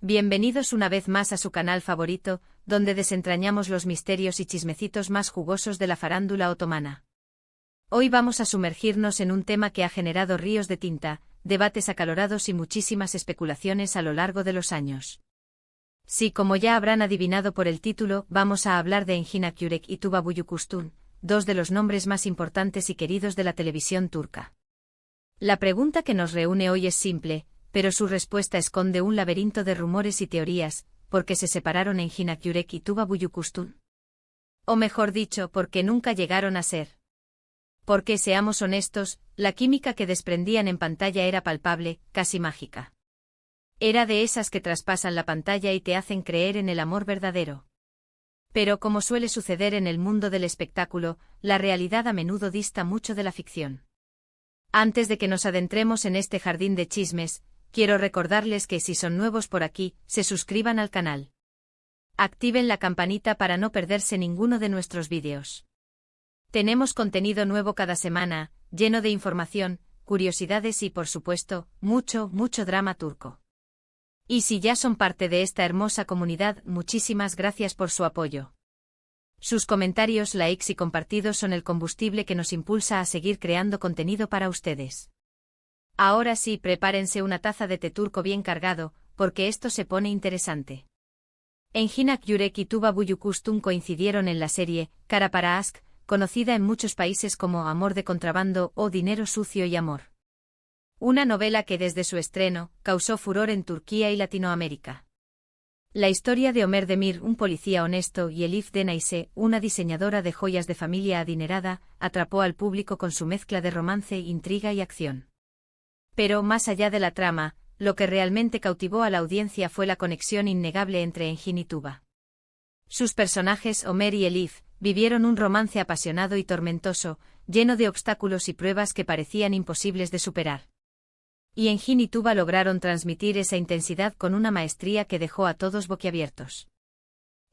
Bienvenidos una vez más a su canal favorito, donde desentrañamos los misterios y chismecitos más jugosos de la farándula otomana. Hoy vamos a sumergirnos en un tema que ha generado ríos de tinta, debates acalorados y muchísimas especulaciones a lo largo de los años. Sí, como ya habrán adivinado por el título, vamos a hablar de Engin Akyurek y Tuba Büyüküstün, dos de los nombres más importantes y queridos de la televisión turca. La pregunta que nos reúne hoy es simple, pero su respuesta esconde un laberinto de rumores y teorías: ¿por qué se separaron Engin Akyurek y Tuba Büyüküstün? O mejor dicho, ¿por qué nunca llegaron a ser? Porque, seamos honestos, la química que desprendían en pantalla era palpable, casi mágica. Era de esas que traspasan la pantalla y te hacen creer en el amor verdadero. Pero, como suele suceder en el mundo del espectáculo, la realidad a menudo dista mucho de la ficción. Antes de que nos adentremos en este jardín de chismes, quiero recordarles que si son nuevos por aquí, se suscriban al canal. Activen la campanita para no perderse ninguno de nuestros vídeos. Tenemos contenido nuevo cada semana, lleno de información, curiosidades y, por supuesto, mucho drama turco. Y si ya son parte de esta hermosa comunidad, muchísimas gracias por su apoyo. Sus comentarios, likes y compartidos son el combustible que nos impulsa a seguir creando contenido para ustedes. Ahora sí, prepárense una taza de té turco bien cargado, porque esto se pone interesante. Engin Akyurek y Tuba Büyüküstün coincidieron en la serie Kara para Aşk, conocida en muchos países como Amor de contrabando o Dinero sucio y amor. Una novela que desde su estreno causó furor en Turquía y Latinoamérica. La historia de Ömer Demir, un policía honesto, y Elif Denayse, una diseñadora de joyas de familia adinerada, atrapó al público con su mezcla de romance, intriga y acción. Pero, más allá de la trama, lo que realmente cautivó a la audiencia fue la conexión innegable entre Engin y Tuba. Sus personajes, Ömer y Elif, vivieron un romance apasionado y tormentoso, lleno de obstáculos y pruebas que parecían imposibles de superar. Y Engin y Tuba lograron transmitir esa intensidad con una maestría que dejó a todos boquiabiertos.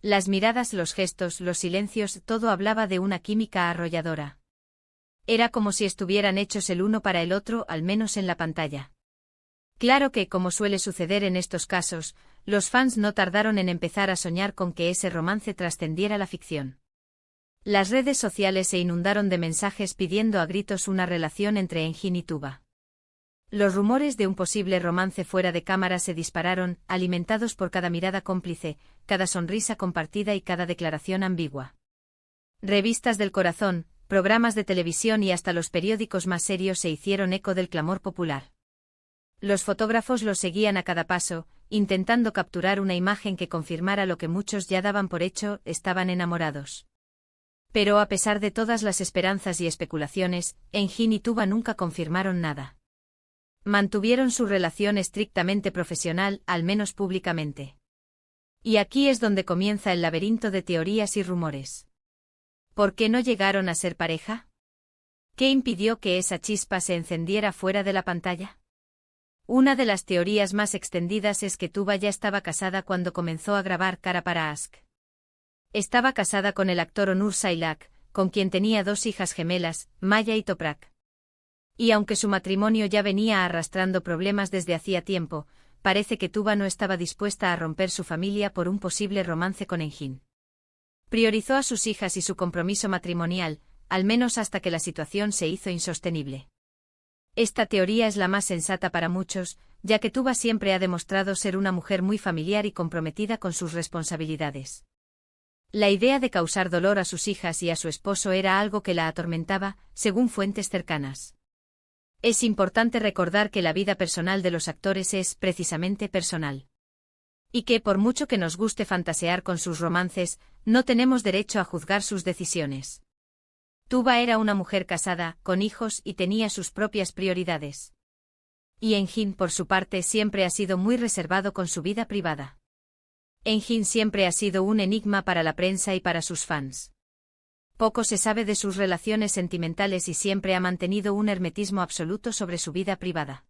Las miradas, los gestos, los silencios, todo hablaba de una química arrolladora. Era como si estuvieran hechos el uno para el otro, al menos en la pantalla. Claro que, como suele suceder en estos casos, los fans no tardaron en empezar a soñar con que ese romance trascendiera la ficción. Las redes sociales se inundaron de mensajes pidiendo a gritos una relación entre Engin y Tuba. Los rumores de un posible romance fuera de cámara se dispararon, alimentados por cada mirada cómplice, cada sonrisa compartida y cada declaración ambigua. Revistas del corazón, programas de televisión y hasta los periódicos más serios se hicieron eco del clamor popular. Los fotógrafos los seguían a cada paso, intentando capturar una imagen que confirmara lo que muchos ya daban por hecho: estaban enamorados. Pero a pesar de todas las esperanzas y especulaciones, Engin y Tuba nunca confirmaron nada. Mantuvieron su relación estrictamente profesional, al menos públicamente. Y aquí es donde comienza el laberinto de teorías y rumores. ¿Por qué no llegaron a ser pareja? ¿Qué impidió que esa chispa se encendiera fuera de la pantalla? Una de las teorías más extendidas es que Tuba ya estaba casada cuando comenzó a grabar Kara para Aşk. Estaba casada con el actor Onur Saylak, con quien tenía dos hijas gemelas, Maya y Toprak. Y aunque su matrimonio ya venía arrastrando problemas desde hacía tiempo, parece que Tuba no estaba dispuesta a romper su familia por un posible romance con Engin. Priorizó a sus hijas y su compromiso matrimonial, al menos hasta que la situación se hizo insostenible. Esta teoría es la más sensata para muchos, ya que Tuba siempre ha demostrado ser una mujer muy familiar y comprometida con sus responsabilidades. La idea de causar dolor a sus hijas y a su esposo era algo que la atormentaba, según fuentes cercanas. Es importante recordar que la vida personal de los actores es, precisamente, personal. Y que, por mucho que nos guste fantasear con sus romances, no tenemos derecho a juzgar sus decisiones. Tuba era una mujer casada, con hijos y tenía sus propias prioridades. Y Engin, por su parte, siempre ha sido muy reservado con su vida privada. Engin siempre ha sido un enigma para la prensa y para sus fans. Poco se sabe de sus relaciones sentimentales y siempre ha mantenido un hermetismo absoluto sobre su vida privada.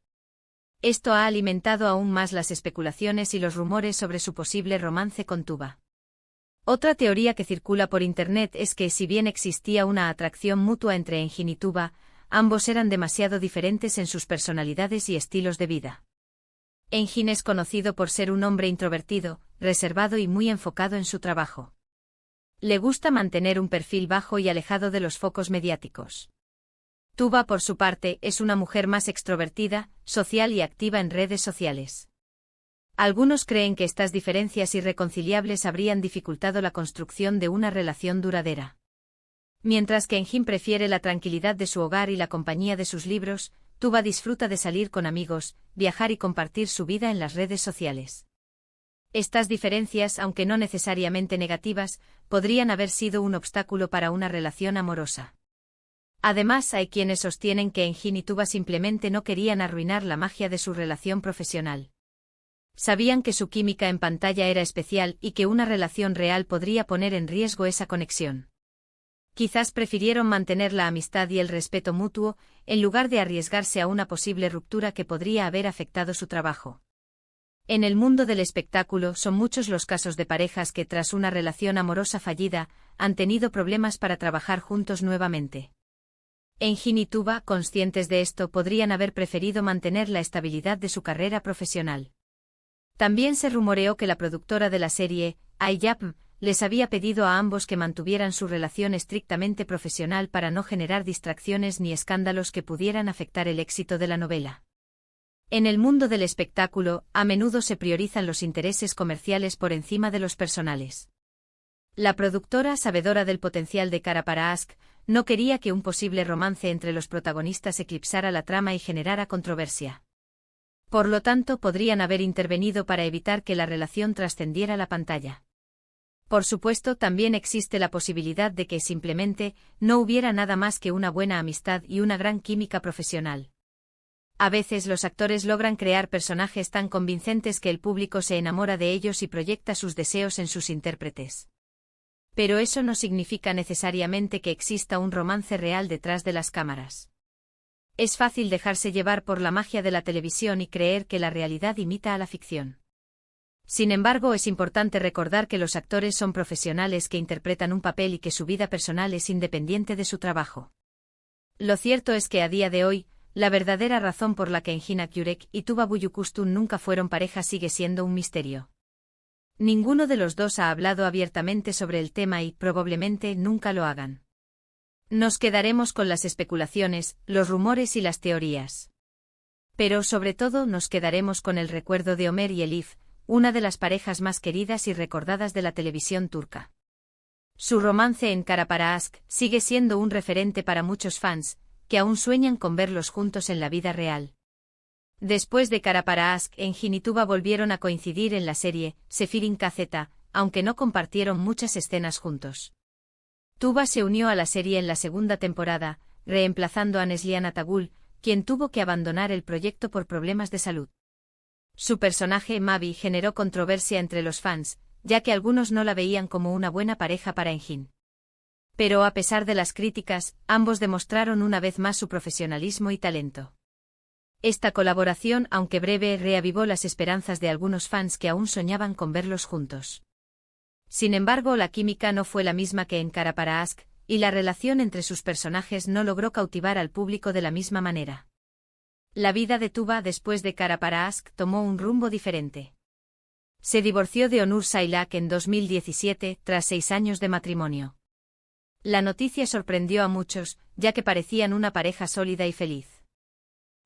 Esto ha alimentado aún más las especulaciones y los rumores sobre su posible romance con Tuba. Otra teoría que circula por internet es que, si bien existía una atracción mutua entre Engin y Tuba, ambos eran demasiado diferentes en sus personalidades y estilos de vida. Engin es conocido por ser un hombre introvertido, reservado y muy enfocado en su trabajo. Le gusta mantener un perfil bajo y alejado de los focos mediáticos. Tuba, por su parte, es una mujer más extrovertida, social y activa en redes sociales. Algunos creen que estas diferencias irreconciliables habrían dificultado la construcción de una relación duradera. Mientras que Engin prefiere la tranquilidad de su hogar y la compañía de sus libros, Tuba disfruta de salir con amigos, viajar y compartir su vida en las redes sociales. Estas diferencias, aunque no necesariamente negativas, podrían haber sido un obstáculo para una relación amorosa. Además, hay quienes sostienen que Engin y Tuba simplemente no querían arruinar la magia de su relación profesional. Sabían que su química en pantalla era especial y que una relación real podría poner en riesgo esa conexión. Quizás prefirieron mantener la amistad y el respeto mutuo, en lugar de arriesgarse a una posible ruptura que podría haber afectado su trabajo. En el mundo del espectáculo son muchos los casos de parejas que tras una relación amorosa fallida, han tenido problemas para trabajar juntos nuevamente. Engin y Tuba, conscientes de esto, podrían haber preferido mantener la estabilidad de su carrera profesional. También se rumoreó que la productora de la serie, iYap, les había pedido a ambos que mantuvieran su relación estrictamente profesional para no generar distracciones ni escándalos que pudieran afectar el éxito de la novela. En el mundo del espectáculo, a menudo se priorizan los intereses comerciales por encima de los personales. La productora, sabedora del potencial de Cara para Ask, no quería que un posible romance entre los protagonistas eclipsara la trama y generara controversia. Por lo tanto, podrían haber intervenido para evitar que la relación trascendiera la pantalla. Por supuesto, también existe la posibilidad de que simplemente no hubiera nada más que una buena amistad y una gran química profesional. A veces los actores logran crear personajes tan convincentes que el público se enamora de ellos y proyecta sus deseos en sus intérpretes. Pero eso no significa necesariamente que exista un romance real detrás de las cámaras. Es fácil dejarse llevar por la magia de la televisión y creer que la realidad imita a la ficción. Sin embargo, es importante recordar que los actores son profesionales que interpretan un papel y que su vida personal es independiente de su trabajo. Lo cierto es que a día de hoy, la verdadera razón por la que Engin Akyurek y Tuba Büyüküstün nunca fueron pareja sigue siendo un misterio. Ninguno de los dos ha hablado abiertamente sobre el tema y, probablemente, nunca lo hagan. Nos quedaremos con las especulaciones, los rumores y las teorías. Pero, sobre todo, nos quedaremos con el recuerdo de Ömer y Elif, una de las parejas más queridas y recordadas de la televisión turca. Su romance en Cara para Ask sigue siendo un referente para muchos fans, que aún sueñan con verlos juntos en la vida real. Después de Cara para Ask, Engin y Tuba volvieron a coincidir en la serie Sefirin KZ, aunque no compartieron muchas escenas juntos. Tuba se unió a la serie en la segunda temporada, reemplazando a Neslihan Atagul, quien tuvo que abandonar el proyecto por problemas de salud. Su personaje, Mavi, generó controversia entre los fans, ya que algunos no la veían como una buena pareja para Engin. Pero a pesar de las críticas, ambos demostraron una vez más su profesionalismo y talento. Esta colaboración, aunque breve, reavivó las esperanzas de algunos fans que aún soñaban con verlos juntos. Sin embargo, la química no fue la misma que en Cara para Ask, y la relación entre sus personajes no logró cautivar al público de la misma manera. La vida de Tuba después de Cara para Ask tomó un rumbo diferente. Se divorció de Onur Sailak en 2017, tras 6 años de matrimonio. La noticia sorprendió a muchos, ya que parecían una pareja sólida y feliz.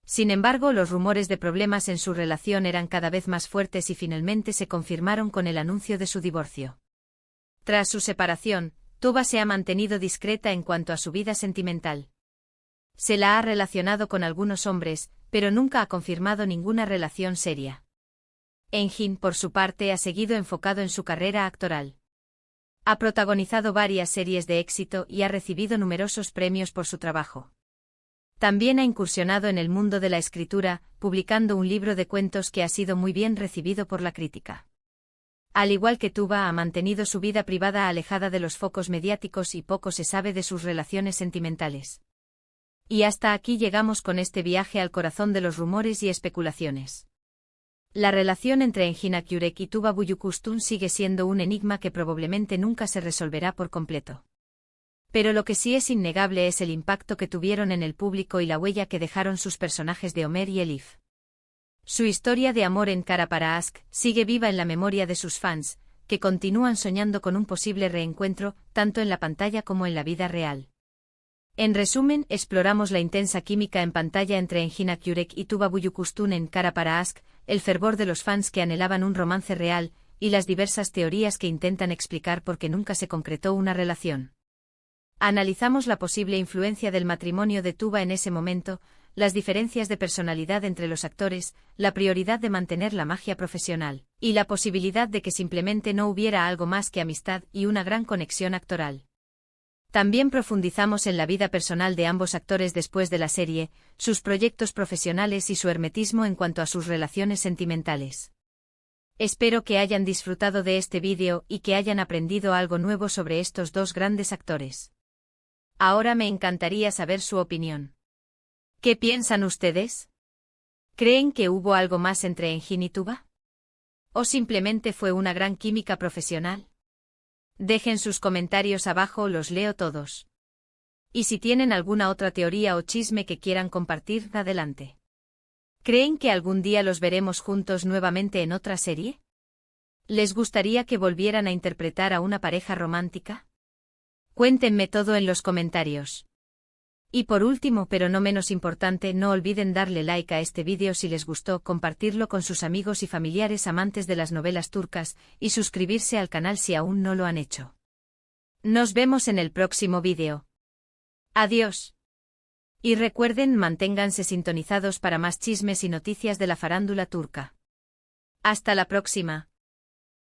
Sin embargo, los rumores de problemas en su relación eran cada vez más fuertes y finalmente se confirmaron con el anuncio de su divorcio. Tras su separación, Tuba se ha mantenido discreta en cuanto a su vida sentimental. Se la ha relacionado con algunos hombres, pero nunca ha confirmado ninguna relación seria. Engin, por su parte, ha seguido enfocado en su carrera actoral. Ha protagonizado varias series de éxito y ha recibido numerosos premios por su trabajo. También ha incursionado en el mundo de la escritura, publicando un libro de cuentos que ha sido muy bien recibido por la crítica. Al igual que Tuba, ha mantenido su vida privada alejada de los focos mediáticos y poco se sabe de sus relaciones sentimentales. Y hasta aquí llegamos con este viaje al corazón de los rumores y especulaciones. La relación entre Engin Akyurek y Tuba Büyüküstün sigue siendo un enigma que probablemente nunca se resolverá por completo. Pero lo que sí es innegable es el impacto que tuvieron en el público y la huella que dejaron sus personajes de Ömer y Elif. Su historia de amor en Kara para Aşk sigue viva en la memoria de sus fans, que continúan soñando con un posible reencuentro, tanto en la pantalla como en la vida real. En resumen, exploramos la intensa química en pantalla entre Engin Akyurek y Tuba Büyüküstün en Kara para Aşk, el fervor de los fans que anhelaban un romance real, y las diversas teorías que intentan explicar por qué nunca se concretó una relación. Analizamos la posible influencia del matrimonio de Tuba en ese momento, las diferencias de personalidad entre los actores, la prioridad de mantener la magia profesional, y la posibilidad de que simplemente no hubiera algo más que amistad y una gran conexión actoral. También profundizamos en la vida personal de ambos actores después de la serie, sus proyectos profesionales y su hermetismo en cuanto a sus relaciones sentimentales. Espero que hayan disfrutado de este vídeo y que hayan aprendido algo nuevo sobre estos dos grandes actores. Ahora me encantaría saber su opinión. ¿Qué piensan ustedes? ¿Creen que hubo algo más entre Engin y Tuba? ¿O simplemente fue una gran química profesional? Dejen sus comentarios abajo, los leo todos. Y si tienen alguna otra teoría o chisme que quieran compartir, adelante. ¿Creen que algún día los veremos juntos nuevamente en otra serie? ¿Les gustaría que volvieran a interpretar a una pareja romántica? Cuéntenme todo en los comentarios. Y por último, pero no menos importante, no olviden darle like a este vídeo si les gustó, compartirlo con sus amigos y familiares amantes de las novelas turcas, y suscribirse al canal si aún no lo han hecho. Nos vemos en el próximo vídeo. Adiós. Y recuerden, manténganse sintonizados para más chismes y noticias de la farándula turca. Hasta la próxima.